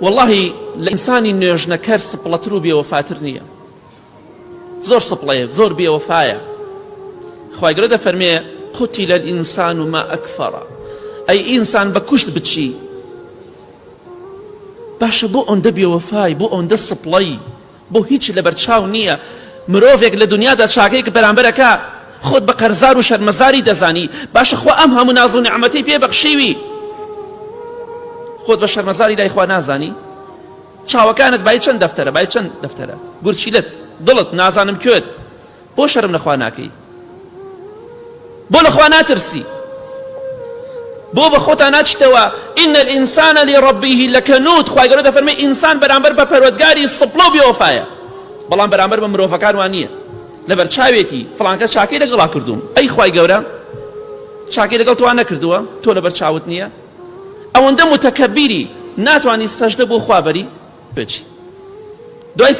والله لە ئینسانی نوێژنەکەر سپڵەتر و بێوەفاتر نییە، زۆر سپڵەیە، زۆر بێوەفایە. خوای گەورە دەفەرمێ قوتیل الئینسان ما ئەکفەڕە، ئەی ئینسان بە کوشت بچی. باشە بۆ ئەوەندە بێوەفای، بۆ ئەوەندە سپڵەی، بۆ هیچ لەبەرچاو نییە. مرۆڤێک لە دنیادا چاکەیەک بەرامبەرەکە خۆت بە قەرزار و شەرمەزاری دەزانی، باشە خوا ئەم هەموو ناز و نعمەتەی پێبەخشیوی، خۆت بە شەرمەزاری لای خوا نازانی؟ چاوەکانت بای چەند دەفتەرە، بای چەند دەفتەرە، گورچیلت، دڵت نازانم کوێت، بۆ شەرم لەخوا ناکەی؟ بۆ لەخوا ناترسی؟ بۆ بە خۆتان ناچیتەوە ئین الئینسان لڕەبیه لەکەنوود. خوای گەورە دەفەرمێ ئینسان بەرامبەر بە پەروەردگاری سپڵە و بێوەفایە، بەڵام بەرامبەر بە مرۆڤەکان وان نییە. لەبەر چاوێتی فڵانکە چاکەی لەگەڵا کردووم، ئەی خوای گەورە چاکەی لەگەڵ تۆ نەکردووە، تۆ لەبەر چاوت نییە؟ ئەوەندە متەکەبیری ناتوانی سەجدە بۆ خوا بەری بچی. دوای